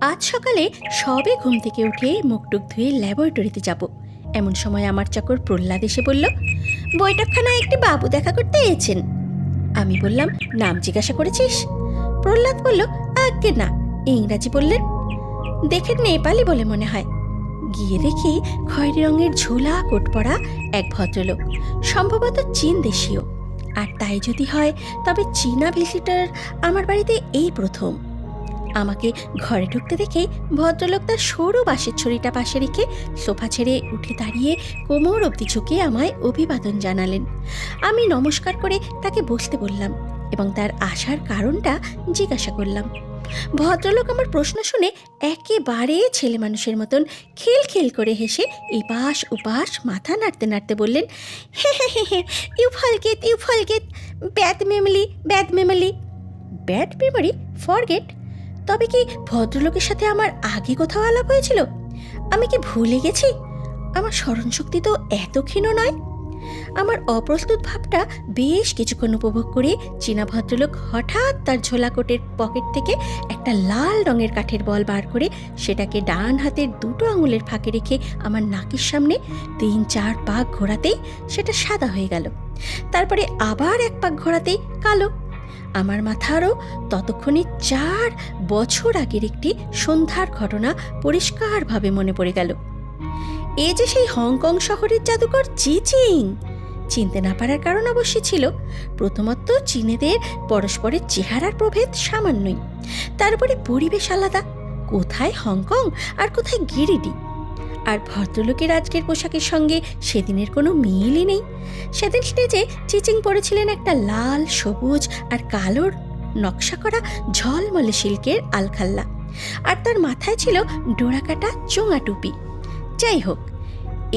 আজ সকালে সবে ঘুম থেকে উঠে মুখটুক ধুয়ে ল্যাবরেটরিতে যাব, এমন সময় আমার চাকর প্রহ্লাদ এসে বলল, বৈঠকখানা একটি বাবু দেখা করতে এসেছেন। আমি বললাম, নাম জিজ্ঞাসা করেছিস? প্রহ্লাদ বলল, আজ্ঞে না। ইংরাজি বললেন। দেখে নেপালি বলে মনে হয়। গিয়ে দেখি খয়েরি রঙের ঝোলা কোট পরা এক ভদ্রলোক, সম্ভবত চীন দেশীয়। আর তাই যদি হয় তবে চীনা ভিজিটর আমার বাড়িতে এই প্রথম। আমাকে ঘরে ঢুকতে দেখেই ভদ্রলোক তার সরু বাঁশের ছড়িটা পাশে রেখে সোফা ছেড়ে উঠে দাঁড়িয়ে কোমর অবধি ঝুঁকে আমায় অভিবাদন জানালেন। আমি নমস্কার করে তাকে বসতে বললাম এবং তার আসার কারণটা জিজ্ঞাসা করলাম। ভদ্রলোক আমার প্রশ্ন শুনে একেবারে ছেলে মানুষের মতন খিলখিল করে হেসে এপাশ ওপাশ মাথা নাড়তে নাড়তে বললেন, হে হে হে হে, you forget, bad memory. Bad memory? Forget? তবে কি ভদ্রলোকের সাথে আমার আগে কোথাও আলাপ হয়েছিল? আমি কি ভুলে গেছি? আমার স্মরণশক্তি তো এত ক্ষীণ নয়। আমার অপ্রস্তুত ভাবটা বেশ কিছুক্ষণ উপভোগ করে চীনা ভদ্রলোক হঠাৎ তার ঝোলা কোটের পকেট থেকে একটা লাল রঙের কাঠের বল বার করে সেটাকে ডান হাতের দুটো আঙুলের ফাঁকে রেখে আমার নাকের সামনে 3-4 পাক ঘোরাতেই সেটা সাদা হয়ে গেল। তারপরে আবার এক পাক ঘোরাতেই কালো। আমার মাথারও ততক্ষণে 4 বছর আগের একটি সন্ধ্যার ঘটনা পরিষ্কারভাবে মনে পড়ে গেল। এ যে সেই হংকং শহরের জাদুকর চিচিং। চিনতে না পারার কারণ অবশ্যই ছিল। প্রথমত চীনেদের পরস্পরের চেহারার প্রভেদ সামান্যই, তারপরে পরিবেশ আলাদা, কোথায় হংকং আর কোথায় গিরিডি। আর ভদ্রলোকের আজকের পোশাকের সঙ্গে সেদিনের কোনো মিলই নেই। সেদিন স্টেজে চিচিং পরেছিলেন একটা লাল, সবুজ আর কালোর নকশা করা ঝলমলে সিল্কের আলখাল্লা, আর তার মাথায় ছিল ডোরাকাটা চোঙা টুপি। যাই হোক,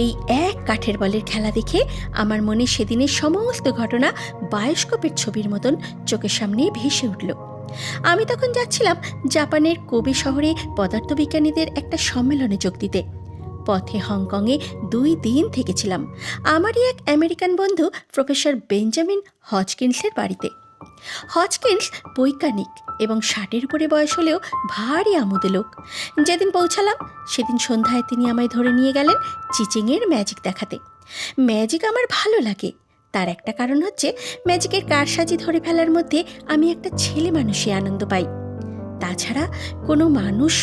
এই এক কাঠের বলের খেলা দেখে আমার মনে সেদিনের সমস্ত ঘটনা বায়োস্কোপের ছবির মতন চোখের সামনে ভেসে উঠল। আমি তখন যাচ্ছিলাম জাপানের কোবে শহরে পদার্থবিজ্ঞানীদের একটা সম্মেলনে যোগ দিতে। পথে হংকংয়ে 2 দিন থেকেছিলাম আমারই এক আমেরিকান বন্ধু প্রফেসর বেঞ্জামিন হজকিন্সের বাড়িতে। হজকিন্স বৈজ্ঞানিক এবং 60-এর উপরে বয়স হলেও ভারী আমোদে লোক। যেদিন পৌঁছালাম সেদিন সন্ধ্যায় তিনি আমায় ধরে নিয়ে গেলেন চিচিংয়ের ম্যাজিক দেখাতে। ম্যাজিক আমার ভালো লাগে, তার একটা কারণ হচ্ছে ম্যাজিকের কারসাজি ধরে ফেলার মধ্যে আমি একটা ছেলে মানুষই আনন্দ পাই। তাছাড়া কোনো মানুষ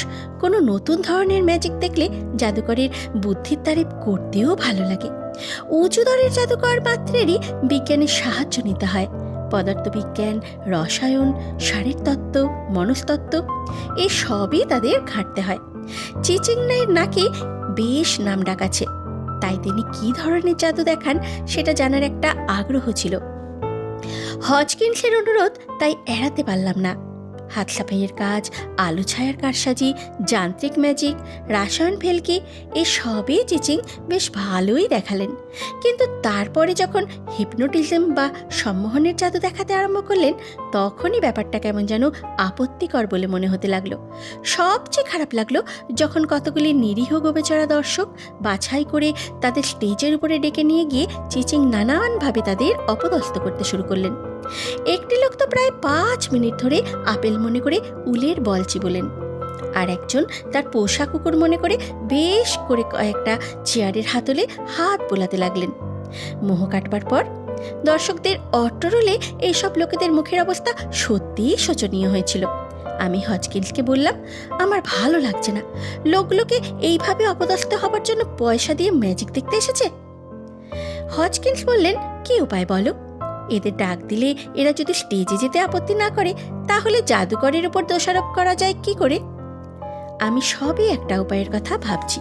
কোনো নতুন ধরনের ম্যাজিক দেখলে জাদুকরের বুদ্ধির তারিফ করতেও ভালো লাগে। উঁচু দরের জাদুকর মাত্রেরই বিজ্ঞানের সাহায্য নিতে হয়। পদার্থবিজ্ঞান, রসায়ন, শারীরতত্ত্ব, মনস্তত্ত্ব এই সবই তাদের ঘাঁটতে হয়। চিচিংয়ের নাকি বেশ নাম ডাক আছে, তাই তিনি কী ধরনের জাদু দেখান সেটা জানার একটা আগ্রহ ছিল। হজকিন্সের অনুরোধ তাই এড়াতে পারলাম না। হাত সাফাইয়ের কাজ, আলো ছায়ার কারসাজি, যান্ত্রিক ম্যাজিক, রাসায়ন ভেলকি এই সবই চিচিং বেশ ভালোই দেখালেন। কিন্তু তারপরে যখন হিপনোটিজম বা সম্মোহনের জাদু দেখাতে আরম্ভ করলেন তখনই ব্যাপারটা কেমন যেন আপত্তিকর বলে মনে হতে লাগলো। সবচেয়ে খারাপ লাগলো যখন কতগুলি নিরীহ গোবেচারা দর্শক বাছাই করে তাদের স্টেজের উপরে ডেকে নিয়ে গিয়ে চিচিং নানানভাবে তাদের অপদস্থ করতে শুরু করলেন। একটি লোক তো প্রায় 5 মিনিট ধরে আপেল মনে করে উলের বল চিবোলেন, আর একজন তার পোষা কুকুর মনে করে বেশ করে কয়েকটা চেয়ারের হাতলে হাত বোলাতে লাগলেন। মোহ কাটবার পর দর্শকদের অট্টরোলে এইসব লোকেদের মুখের অবস্থা সত্যিই শোচনীয় হয়েছিল। আমি হজকিন্সকে বললাম, আমার ভালো লাগছে না, লোকগুলোকে এইভাবে অপদস্থ হবার জন্য পয়সা দিয়ে ম্যাজিক দেখতে এসেছে। হজকিন্স বললেন, কি উপায় বলো? এদের ডাক দিলে এরা যদি স্টেজে যেতে আপত্তি না করে তাহলে জাদুকরের উপর দোষারোপ করা যায় কি করে? আমি সবই একটা উপায়ের কথা ভাবছি।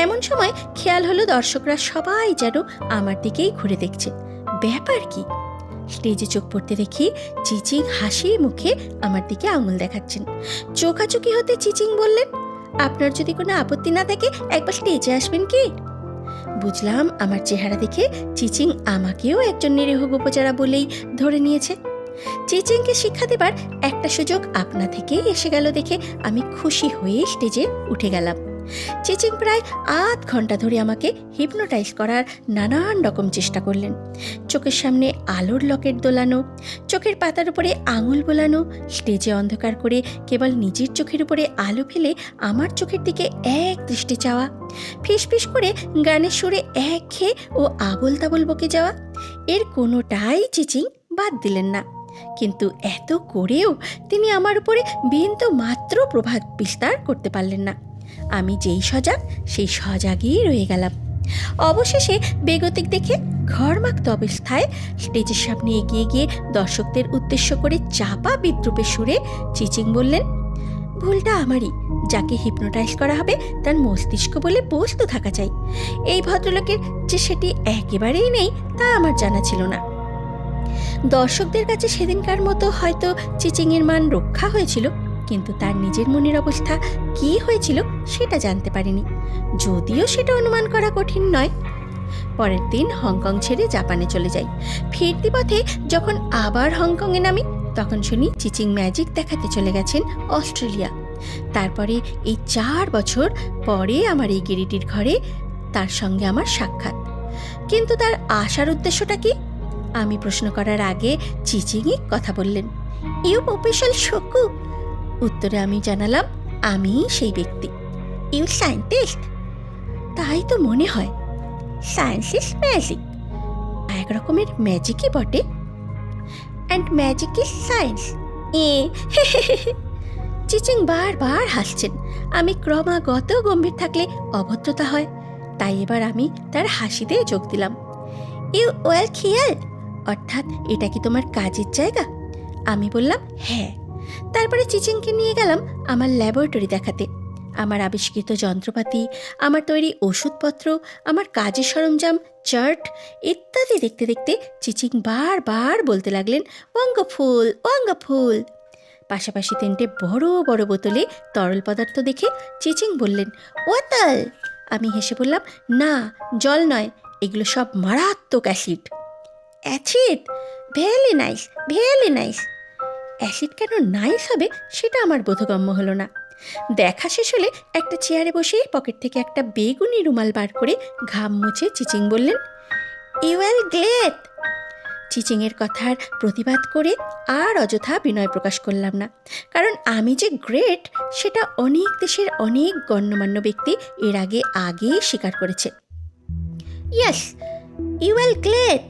এমন সময় খেয়াল হলো দর্শকরা সবাই যেন আমার দিকেই ঘুরে দেখছে। ব্যাপার কি? স্টেজে চোখ পড়তে দেখি চিচিং হাসি মুখে আমার দিকে আঙুল দেখাচ্ছেন। চোখাচোখি হতে চিচিং বললেন, আপনার যদি কোনো আপত্তি না থাকে একবার স্টেজে আসবেন কি? বুঝলাম আমার চেহারা দেখে চিচিং আমাকেও একজন নিরীহ গোপচারা বলেই ধরে নিয়েছে। চিচিংকে শিক্ষা দেবার একটা সুযোগ আপনা থেকেই এসে গেল দেখে আমি খুশি হয়ে স্টেজে উঠে গেলাম। চিচিং প্রায় আধ ঘন্টা ধরে আমাকে হিপনোটাইজ করার নানান রকম চেষ্টা করলেন। চোখের সামনে আলোর লকেট দোলানো, চোখের পাতার উপরে আঙুল বোলানো, স্টেজে অন্ধকার করে কেবল নিজের চোখের উপরে আলো ফেলে আমার চোখের দিকে এক দৃষ্টি চাওয়া, ফিসফিস করে গানের সুরে একঘেয়ে ও আবোল তাবোল বকে যাওয়া, এর কোনোটাই চিচিং বাদ দিলেন না। কিন্তু এত করেও তিনি আমার উপরে বিন্দু মাত্র প্রভাব বিস্তার করতে পারলেন না। আমি যেই সজাগ সেই সজাগই রয়ে গেলাম। অবশেষে বেগতিক দেখে ঘরমাক্ত অবস্থায় স্টেজের সামনে এগিয়ে গিয়ে দর্শকদের উদ্দেশ্য করে চাপা বিদ্রুপের সুরে চিচিং বললেন, ভুলটা আমারই। যাকে হিপনোটাইজ করা হবে তার মস্তিষ্ক বলে বস্তু থাকা চাই। এই ভদ্রলোকের যে সেটি একেবারেই নেই তা আমার জানা ছিল না। দর্শকদের কাছে সেদিনকার মতো হয়তো চিচিংয়ের মান রক্ষা হয়েছিল, কিন্তু তার নিজের মনের অবস্থা কী হয়েছিল সেটা জানতে পারিনি, যদিও সেটা অনুমান করা কঠিন নয়। পরের দিন হংকং ছেড়ে জাপানে চলে যাই। ফিরতি পথে যখন আবার হংকংয়ে নামি তখন শুনি চিচিং ম্যাজিক দেখাতে চলে গেছেন অস্ট্রেলিয়া। তারপরে এই 4 বছর পরে আমার এই গিরিটির ঘরে তার সঙ্গে আমার সাক্ষাৎ। কিন্তু তার আসার উদ্দেশ্যটা কি আমি প্রশ্ন করার আগে চিচিংই কথা বললেন, ইউ অফিশিয়াল শকু। উত্তরে আমি জানালাম, আমি সেই ব্যক্তি। You scientist? তাই তো মনে হয়। Science is magic. এক রকমের ম্যাজিকই বটে। And magic is science. চিচিং বারবার হাসছেন। আমি ক্রমাগত গম্ভীর থাকলে অভদ্রতা হয়, তাই এবার আমি তার হাসিতে যোগ দিলাম। ইউ ওয়েল খিয়াল, অর্থাৎ এটা কি তোমার কাজের জায়গা? আমি বললাম হ্যাঁ। তারপরে চিচিংকে নিয়ে গেলাম আমার ল্যাবরেটরি দেখাতে। আমার আবিষ্কৃত যন্ত্রপাতি, আমার তৈরি ওষুধপত্র, আমার কাজের সরঞ্জাম, চার্ট ইত্যাদি দেখতে দেখতে চিচিং বারবার বলতে লাগলেন, ওয়াঙ্গাফুল ওয়াঙ্গাফুল। পাশাপাশি 3টে বড় বড় বোতলে তরল পদার্থ দেখে চিচিং বললেন, ওয়াটার। আমি হেসে বললাম, না, জল নয়, এগুলো সব মারাত্মক acid. Acid? Very nice, very nice. Acid কেন নাইস হবে সেটা আমার বোধগম্য হলো না। দেখা শেষ হলে একটা চেয়ারে বসে পকেট থেকে একটা বেগুনি রুমাল বার করে ঘাম মুছে চিচিং বললেন, ইউ ওয়েল গ্লেড। চিচিংয়ের কথার প্রতিবাদ করে আর অযথা বিনয় প্রকাশ করলাম না, কারণ আমি যে গ্রেট সেটা অনেক দেশের অনেক গণ্যমান্য ব্যক্তি এর আগেই স্বীকার করেছে। Yes, you well glad,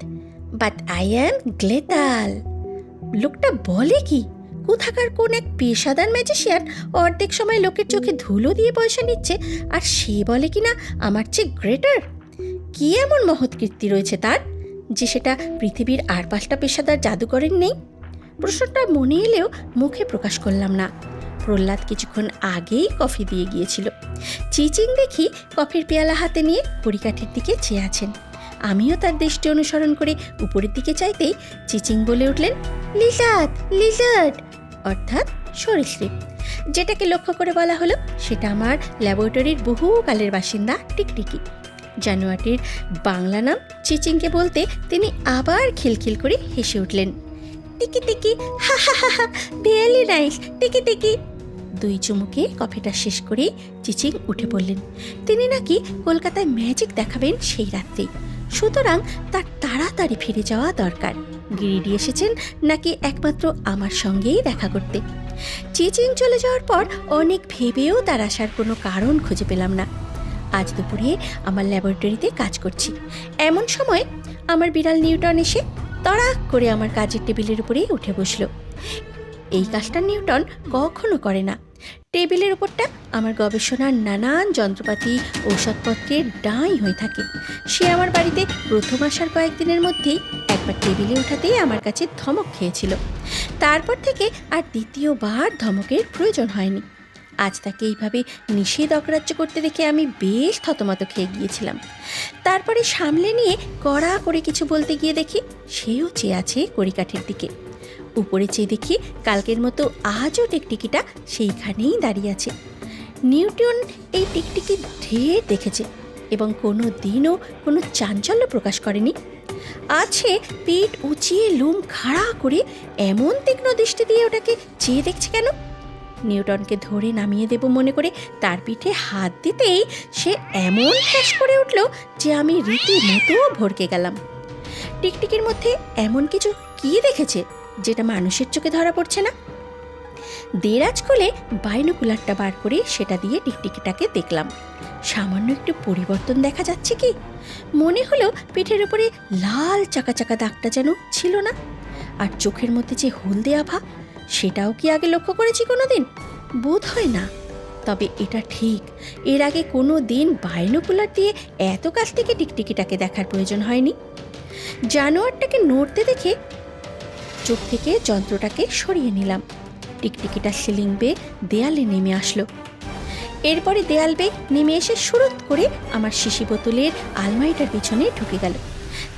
but I am glottal. লোকটা বলে কি? কোথাকার কোন এক পেশাদার ম্যাজিশিয়ান অর্ধেক সময় লোকের চোখে ধুলো দিয়ে পয়সা নিচ্ছে, আর সে বলে কিনা আমার চেয়ে গ্রেটার। কি এমন মহৎ কীর্তি রয়েছে তার যে সেটা পৃথিবীর আর 5টা পেশাদার জাদুকরের নেই? প্রশ্নটা মনে এলেও মুখে প্রকাশ করলাম না। প্রহ্লাদ কিছুক্ষণ আগেই কফি দিয়ে গিয়েছিল। চিচিং দেখি কফির পেয়ালা হাতে নিয়ে পরিকাঠির দিকে চেয়ে আছেন। আমিও তার দৃষ্টি অনুসরণ করে উপরের দিকে চাইতেই চিচিং বলে উঠলেন, লিজার্ড লিজার্ড, অর্থাৎ সরীসৃপ। যেটাকে লক্ষ্য করে বলা হলো সেটা আমার ল্যাবরেটরির বহুকালের বাসিন্দা টিকটিকি। জানোয়ারটির বাংলা নাম চিচিংকে বলতে তিনি আবার খিলখিল করে হেসে উঠলেন, টিকি টিকি, হা হা হা হা, ভেরি নাইস, টিকি টিকি। 2 চুমুকে কফিটা শেষ করেই চিচিং উঠে পড়লেন। তিনি নাকি কলকাতায় ম্যাজিক দেখাবেন সেই রাত্রেই, সুতরাং তার তাড়াতাড়ি ফিরে যাওয়া দরকার। গিরিডি এসেছেন নাকি একমাত্র আমার সঙ্গেই দেখা করতে। চিচিং চলে যাওয়ার পর অনেক ভেবেও তার আসার কোনো কারণ খুঁজে পেলাম না। আজ দুপুরে আমার ল্যাবরেটরিতে কাজ করছি, এমন সময় আমার বিড়াল নিউটন এসে তড়াক করে আমার কাজের টেবিলের উপরেই উঠে বসল। এই কাজটা নিউটন কখনো করে না। টেবিলের উপরটা আমার গবেষণার নানান যন্ত্রপাতি ঔষধপত্রের ডাঁই হয়ে থাকে। সে আমার বাড়িতে প্রথম আসার কয়েকদিনের মধ্যেই একবার টেবিলে ওঠাতেই আমার কাছে ধমক খেয়েছিল। তারপর থেকে আর দ্বিতীয়বার ধমকের প্রয়োজন হয়নি। আজ তাকে এইভাবে নিষেধ অগ্রাহ্য করতে দেখে আমি বেশ থতমত খেয়ে গিয়েছিলাম। তারপরে সামলে নিয়ে কড়া করে কিছু বলতে গিয়ে দেখি সেও চেয়ে আছে কড়িকাঠের দিকে। উপরে চেয়ে দেখি কালকের মতো আজও টিকটিকিটা সেইখানেই দাঁড়িয়ে আছে। নিউটন এই টিকটিকি ঢের দেখেছে এবং কোনো দিনও কোনো চাঞ্চল্য প্রকাশ করেনি। আছে পিঠ উঁচিয়ে লুম খাড়া করে এমন তীক্ষ্ণ দৃষ্টি দিয়ে ওটাকে চেয়ে দেখছে কেন? নিউটনকে ধরে নামিয়ে দেব মনে করে তার পিঠে হাত দিতেই সে এমন ঠ্যাস করে উঠল যে আমি রীতিমতো ভড়কে গেলাম। টিকটিকির মধ্যে এমন কিছু কী দেখেছে যেটা মানুষের চোখে ধরা পড়ছে না? দেরাজ খুলে বাইনোকুলারটা বার করে সেটা দিয়ে টিকটিকিটাকে দেখলাম। সামান্য একটু পরিবর্তন দেখা যাচ্ছে কি? মনে হলো পিঠের ওপরে লাল চাকা চাকা দাগটা যেন ছিল না, আর চোখের মধ্যে যে হলদে আভা সেটাও কি আগে লক্ষ্য করেছি কোনো দিন? বোধ হয় না। তবে এটা ঠিক, এর আগে কোনো দিন বাইনোকুলার দিয়ে এত কাছ থেকে টিকটিকিটাকে দেখার প্রয়োজন হয়নি। জানোয়ারটাকে নড়তে দেখে চোখ থেকে যন্ত্রটাকে সরিয়ে নিলাম। টিকটিকিটা সিলিং বেয়ে দেয়ালে নেমে আসলো। এরপরে দেয়াল বেয়ে নেমে এসে সুরুত করে আমার শিশি বোতলের আলমারিটার পিছনে ঢুকে গেল।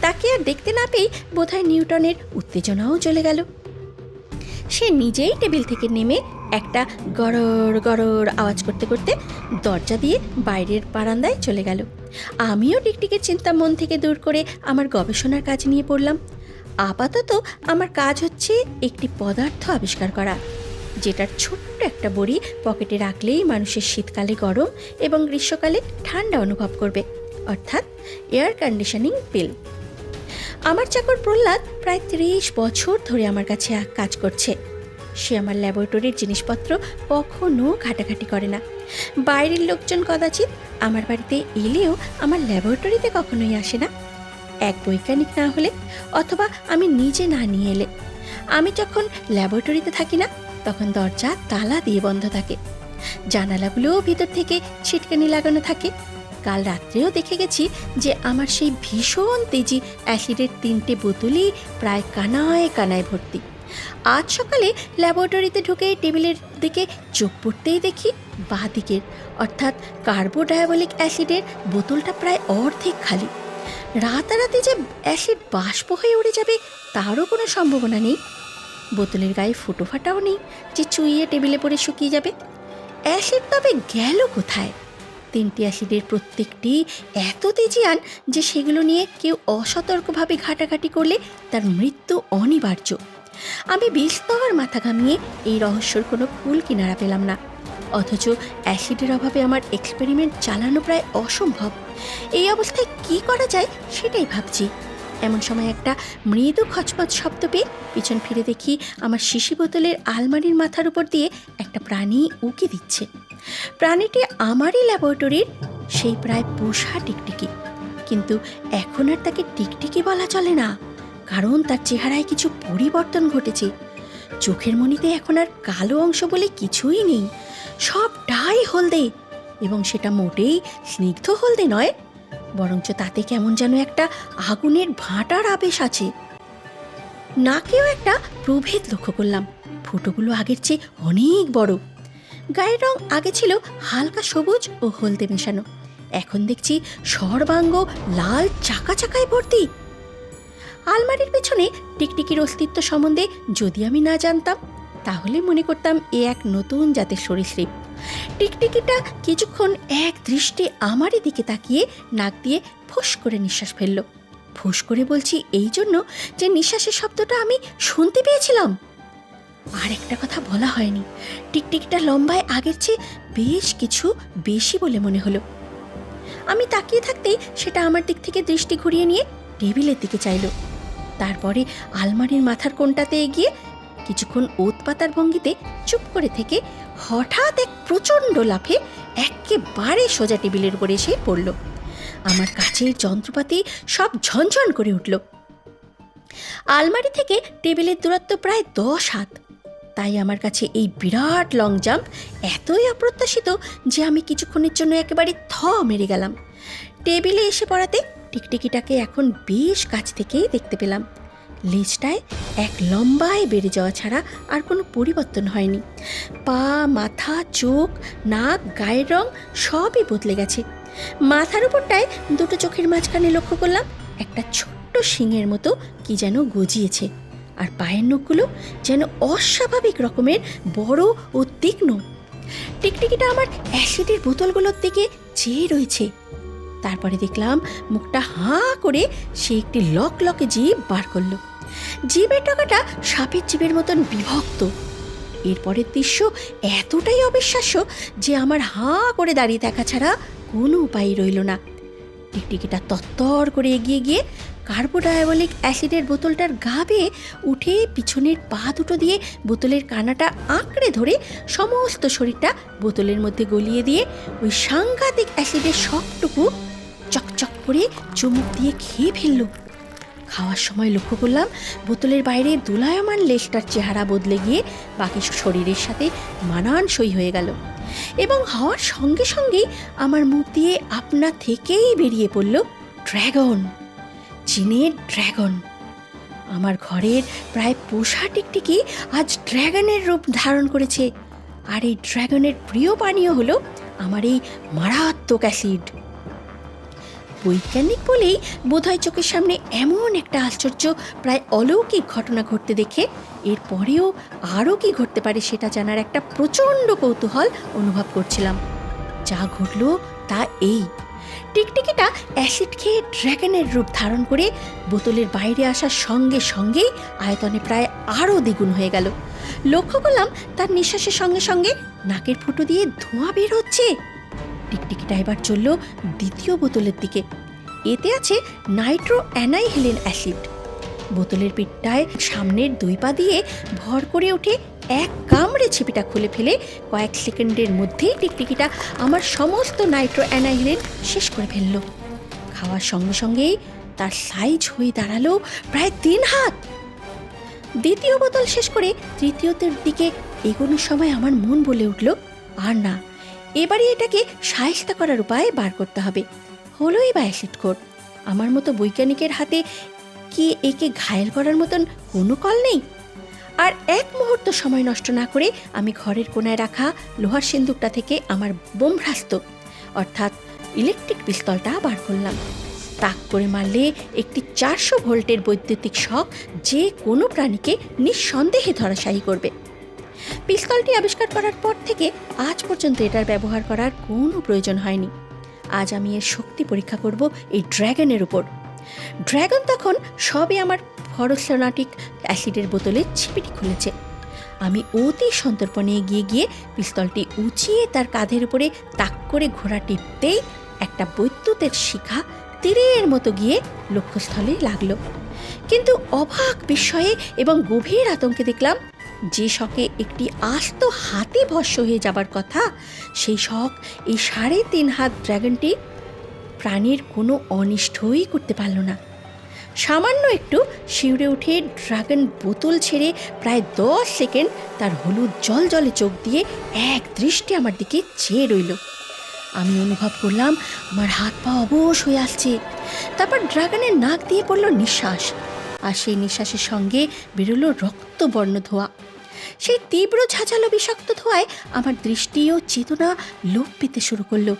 তাকে আর দেখতে না পেয়ে বোধহয় নিউটনের উত্তেজনাও চলে গেল। সে নিজেই টেবিল থেকে নেমে একটা গড়র গড়র আওয়াজ করতে করতে দরজা দিয়ে বাইরের বারান্দায় চলে গেল। আমিও টিকটিকের চিন্তা মন থেকে দূর করে আমার গবেষণার কাজ নিয়ে পড়লাম। আপাতত আমার কাজ হচ্ছে একটি পদার্থ আবিষ্কার করা, যেটার ছোট্ট একটা বড়ি পকেটে রাখলেই মানুষের শীতকালে গরম এবং গ্রীষ্মকালে ঠান্ডা অনুভব করবে, অর্থাৎ এয়ার কন্ডিশনিং পিল। আমার চাকর প্রহ্লাদ প্রায় 30 বছর ধরে আমার কাছে কাজ করছে। সে আমার ল্যাবরেটরির জিনিসপত্র কখনো ঘাটাঘাটি করে না। বাইরের লোকজন কদাচিৎ আমার বাড়িতে এলেও আমার ল্যাবরেটরিতে কখনোই আসে না, এক বৈজ্ঞানিক না হলে অথবা আমি নিজে না নিয়ে এলে। আমি যখন ল্যাবরেটরিতে থাকি না তখন দরজা তালা দিয়ে বন্ধ থাকে, জানালাগুলোও ভিতর থেকে ছিটকানি লাগানো থাকে। কাল রাত্রেও দেখে গেছি যে আমার সেই ভীষণ তেজি অ্যাসিডের 3টে বোতলই প্রায় কানায় কানায় ভর্তি। আজ সকালে ল্যাবরেটরিতে ঢুকে টেবিলের দিকে চোখ পড়তেই দেখি বাঁ দিকের অর্থাৎ কার্বোডায়াবলিক অ্যাসিডের বোতলটা প্রায় অর্ধেক খালি। রাতারাতি যে অ্যাসিড বাষ্প হয়ে উড়ে যাবে তারও কোনো সম্ভাবনা নেই। বোতলের গায়ে ফুটো ফাটাও নেই যে চুইয়ে টেবিলে পড়ে শুকিয়ে যাবে। অ্যাসিড তবে গেল কোথায়? 3টি অ্যাসিডের প্রত্যেকটি এত তেজিয়ান যে সেগুলো নিয়ে কেউ অসতর্কভাবে ঘাটাঘাটি করলে তার মৃত্যু অনিবার্য। আমি বিস্তর মাথা ঘামিয়ে এই রহস্যর কোনো কুল কিনারা পেলাম না, অথচ অ্যাসিডের অভাবে আমার এক্সপেরিমেন্ট চালানো প্রায় অসম্ভব। এই অবস্থায় কি করা যায় সেটাই ভাবছি। এমন সময় একটা মৃদু খচমচ শব্দ পেয়ে পিছন ফিরে দেখি আমার শিশি বোতলের আলমারির মাথার উপর দিয়ে একটা প্রাণী উকি দিচ্ছে। প্রাণীটি আমারই ল্যাবরেটরির সেই প্রায় পোষা টিকটিকি, কিন্তু এখন আর তাকে টিকটিকি বলা চলে না, কারণ তার চেহারায় কিছু পরিবর্তন ঘটেছে। চোখের মণিতে এখন আর কালো অংশ বলে কিছুই নেই, সবটাই হলদে, এবং সেটা মোটেই স্নিগ্ধ হলদে নয়, বরঞ্চ তাতে কেমন যেন একটা আগুনের ভাঁটার আবেশ আছে। নাকেও একটা প্রভেদ লক্ষ্য করলাম, ফুটোগুলো আগের চেয়ে অনেক বড়। গায়ের রং আগে ছিল হালকা সবুজ ও হলদে মেশানো, এখন দেখছি সর্বাঙ্গ লাল চাকা চাকায় ভর্তি। আলমারির পেছনে টিকটিকির অস্তিত্ব সম্বন্ধে যদি আমি না জানতাম তাহলে মনে করতাম এ এক নতুন জাতের সরীসৃপ। টিকটিকিটা কিছুক্ষণ এক দৃষ্টে আমারই দিকে তাকিয়ে নাক দিয়ে ফুস করে নিঃশ্বাস ফেলল। ফুস করে বলছি এই জন্য যে নিঃশ্বাসের শব্দটা আমি শুনতে পেয়েছিলাম। আর একটা কথা বলা হয়নি, টিকটিকিটা লম্বায় আগের চেয়ে বেশ কিছু বেশি বলে মনে হলো। আমি তাকিয়ে থাকতেই সেটা আমার দিক থেকে দৃষ্টি ঘুরিয়ে নিয়ে টেবিলের দিকে চাইল। তারপরে আলমারির মাথার কোণটাতে এগিয়ে কিছুক্ষণ ওত পাতার ভঙ্গিতে চুপ করে থেকে হঠাৎ এক প্রচণ্ড লাফে একেবারে সোজা টেবিলের উপরে এসে পড়ল। আমার কাছের যন্ত্রপাতি সব ঝনঝন করে উঠল। আলমারি থেকে টেবিলের দূরত্ব প্রায় 10 হাত, তাই আমার কাছে এই বিরাট লং জাম্প এতই অপ্রত্যাশিত যে আমি কিছুক্ষণের জন্য একেবারে থ মেরে গেলাম। টেবিলে এসে পড়াতে টিকটিকিটাকে এখন বেশ কাছ থেকেই দেখতে পেলাম। লেজটায় এক লম্বায় বেড়ে যাওয়া ছাড়া আর কোনো পরিবর্তন হয়নি। পা, মাথা, চোখ, নাক, গায়ের রং সবই বদলে গেছে। মাথার উপরটায় দুটো চোখের মাঝখানে লক্ষ্য করলাম একটা ছোট্ট শিঙের মতো কি যেন গজিয়েছে, আর পায়ের নখগুলো যেন অস্বাভাবিক রকমের বড় ও তীক্ষ্ণ। টিকটিকিটা আমার অ্যাসিডের বোতলগুলোর দিকে চেয়ে রয়েছে। তারপরে দেখলাম মুখটা হাঁ করে সে একটি লকলকে জিভ বার করলো। জিভের ডগাটা সাপের জিভের মতন বিভক্ত, এরপরের দৃশ্য এতটাই অবিশ্বাস্য যে আমার হাঁ করে দাঁড়িয়ে থাকা ছাড়া কোনো উপায় রইল না। টিকটিকিটা তত্তর করে এগিয়ে গিয়ে কার্বোডায়াবলিক অ্যাসিডের বোতলটার গা বেয়ে উঠে পিছনের পা দুটো দিয়ে বোতলের কানাটা আঁকড়ে ধরে সমস্ত শরীরটা বোতলের মধ্যে গলিয়ে দিয়ে ওই সাংঘাতিক অ্যাসিডের সবটুকু চকচক করে চুমুক দিয়ে খেয়ে ফেলল। খাওয়ার সময় লক্ষ্য করলাম বোতলের বাইরে দোলায়মান লেজটার চেহারা বদলে গিয়ে বাকি শরীরের সাথে মানানসই হয়ে গেল এবং হওয়ার সঙ্গে সঙ্গেই আমার মুখ দিয়ে আপনা থেকেই বেরিয়ে পড়ল ড্র্যাগন, চীনের ড্র্যাগন। আমার ঘরের প্রায় পোষা টিকটিকি আজ ড্র্যাগনের রূপ ধারণ করেছে, আর এই ড্র্যাগনের প্রিয় পানীয় হলো আমার এই মারাত্মক অ্যাসিড। বৈজ্ঞানিক বলেই বোধহয় চোখের সামনে এমন একটা আশ্চর্য প্রায় অলৌকিক ঘটনা ঘটতে দেখে এরপরেও আরও কি ঘটতে পারে সেটা জানার একটা প্রচণ্ড কৌতূহল অনুভব করছিলাম। যা ঘটল তা এই, টিকটিকিটা অ্যাসিড খেয়ে ড্র্যাগনের রূপ ধারণ করে বোতলের বাইরে আসার সঙ্গে সঙ্গেই আয়তনে প্রায় আরও দ্বিগুণ হয়ে গেল। লক্ষ্য করলাম তার নিঃশ্বাসের সঙ্গে সঙ্গে নাকের ফুটো দিয়ে ধোঁয়া বের হচ্ছে। টিকটিকিটা এবার চলল দ্বিতীয় বোতলের দিকে। এতে আছে নাইট্রো অ্যানাইহিলিন অ্যাসিড। বোতলের পিঠটায় সামনের দুই পা দিয়ে ভর করে উঠে এক কামড়ে ছিপিটা খুলে ফেলে কয়েক সেকেন্ডের মধ্যেই টিকটিকিটা আমার সমস্ত নাইট্রো অ্যানাইহিলিন শেষ করে ফেলল। খাওয়ার সঙ্গে সঙ্গেই তার সাইজ হয়ে দাঁড়ালো প্রায় 3 হাত। দ্বিতীয় বোতল শেষ করে তৃতীয়তের দিকে এগোনোর সময় আমার মন বলে উঠল, আর না, এবারে এটাকে সায়স্তা করার উপায় বার করতে হবে। হলোই বা অ্যাসিডখোর, আমার মতো বৈজ্ঞানিকের হাতে কি একে ঘায়েল করার মতন কোনো কল নেই? আর এক মুহূর্ত সময় নষ্ট না করে আমি ঘরের কোনায় রাখা লোহার সিন্দুকটা থেকে আমার বোমভ্রাস্ত অর্থাৎ ইলেকট্রিক পিস্তলটা বার করলাম। তাক করে মারলে একটি 400 ভোল্টের বৈদ্যুতিক শক যে কোনো প্রাণীকে নিঃসন্দেহে ধরাশায়ী করবে। পিস্তলটি আবিষ্কার করার পর থেকে আজ পর্যন্ত এটার ব্যবহার করার কোনো প্রয়োজন হয়নি। আজ আমি এর শক্তি পরীক্ষা করব এই ড্র্যাগনের উপর। ড্র্যাগন তখন সবে আমার ফরসোনাটিক অ্যাসিডের বোতলের ছিপিটি খুলেছে। আমি অতি সন্তর্পণে এগিয়ে গিয়ে পিস্তলটি উঁচিয়ে তার কাঁধের উপরে তাক করে ঘোড়া টিপতেই একটা বৈদ্যুতের শিখা তীরের মতো গিয়ে লক্ষ্যস্থলে লাগলো। কিন্তু অবাক বিস্ময়ে এবং গভীর আতঙ্কে দেখলাম যে শকে একটি আস্ত হাতি ভস্ম হয়ে যাবার কথা, সেই শক এই 3.5 হাত ড্র্যাগনটি প্রাণীর কোনো অনিষ্টই করতে পারল না। সামান্য একটু শিউরে উঠে ড্রাগন বোতল ছেড়ে প্রায় 10 সেকেন্ড তার হলুদ জল জলে চোখ দিয়ে এক দৃষ্টি আমার দিকে চেয়ে রইল। আমি অনুভব করলাম আমার হাত পা অবশ হয়ে আসছে। তারপর ড্রাগনের নাক দিয়ে পড়ল নিঃশ্বাস, আর সেই নিঃশ্বাসের সঙ্গে বেরোলো রক্তবর্ণ ধোঁয়া। সেই তীব্র ঝাঁঝালো বিষাক্ত ধোঁয়ায় আমার দৃষ্টি ও চেতনা লোপ পেতে শুরু করলো।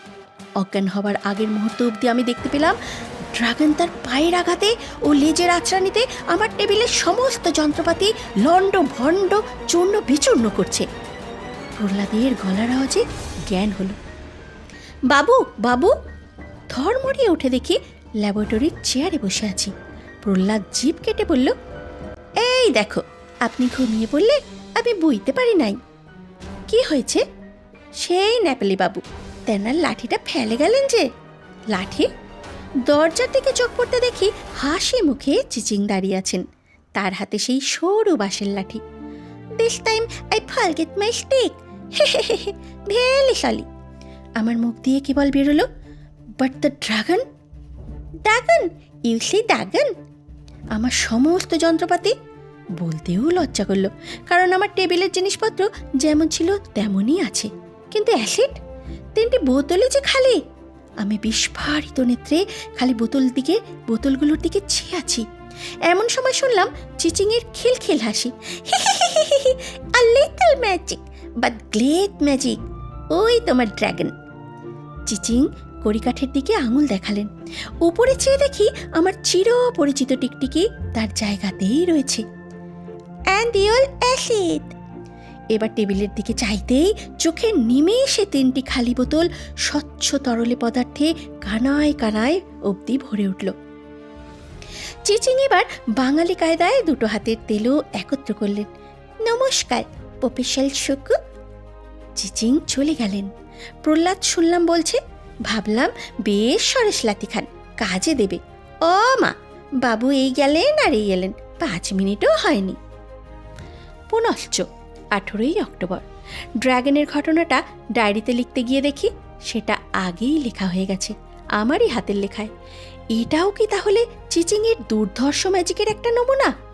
অজ্ঞান হবার আগের মুহূর্ত অবধি আমি দেখতে পেলাম ড্রাগন তার পায়ের আঘাতে ও লেজের আঁচড়ানিতে আমার টেবিলের সমস্ত যন্ত্রপাতি লণ্ড ভণ্ড চূর্ণ বিচূর্ণ করছে। প্রহ্লাদের গলার আওয়াজে জ্ঞান হলো। বাবু বাবু! ধড়মড়িয়ে উঠে দেখি ল্যাবরেটরির চেয়ারে বসে আছি। প্রহ্লাদ জিভ কেটে বলল, এই দেখো, আপনি ঘুমিয়ে পড়লে আমি বুঝতে পারি নাই। কি হয়েছে? সেই নেপালি বাবু তেনার লাঠিটা ফেলে গেলেন যে। লাঠি? দরজার দিকে চোখ পড়তে দেখি হাসি মুখে চিচিং দাঁড়িয়ে আছেন, তার হাতে সেই সরু বাঁশের লাঠি। This time I forget my stick, very sorry. আমার মুখ দিয়ে কেবল বেরোলো, but the dragon? Dragon? You see dragon? আমার সমস্ত যন্ত্রপাতি? বলতেও লজ্জা করলো, কারণ আমার টেবিলের জিনিসপত্র যেমন ছিল তেমনই আছে, কিন্তু অ্যাসিড 3টি বোতলে যে খালি। আমি বিস্ফারিত নেত্রে খালি বোতলগুলোর দিকে চেয়ে আছি। এমন সময় শুনলাম চিচিংয়ের খিলখিল হাসি। A little magic but great magic, ওই তোমার ড্রাগন। চিচিং কড়িকাঠের দিকে আঙুল দেখালেন। উপরে চেয়ে দেখি আমার চির পরিচিত টিকটিকি তার জায়গাতেই রয়েছে। And your acid. এবার টেবিলের দিকে চাইতেই চোখের নিমেষে 3টি খালি বোতল স্বচ্ছ তরলে পদার্থে কানায় কানায় অবধি ভরে উঠল। চিচিং এবার বাঙালি কায়দায় 2 হাতের তেলও একত্র করলেন। নমস্কার, স্পেশাল শুকু। চিচিং চলে গেলেন। প্রহ্লাদ শুনলাম বলছে, ভাবলাম বেশ সরেশলাতি খান, কাজে দেবে। ও মা, বাবু এই গেলেন আর এই এলেন, 5 মিনিটও হয়নি। পুনশ্চ 18ই অক্টোবর। ড্র্যাগনের ঘটনাটা ডায়েরিতে লিখতে গিয়ে দেখি সেটা আগেই লেখা হয়ে গেছে, আমারই হাতের লেখায়। এটাও কি তাহলে চিচিংয়ের দুর্ধর্ষ ম্যাজিকের একটা নমুনা?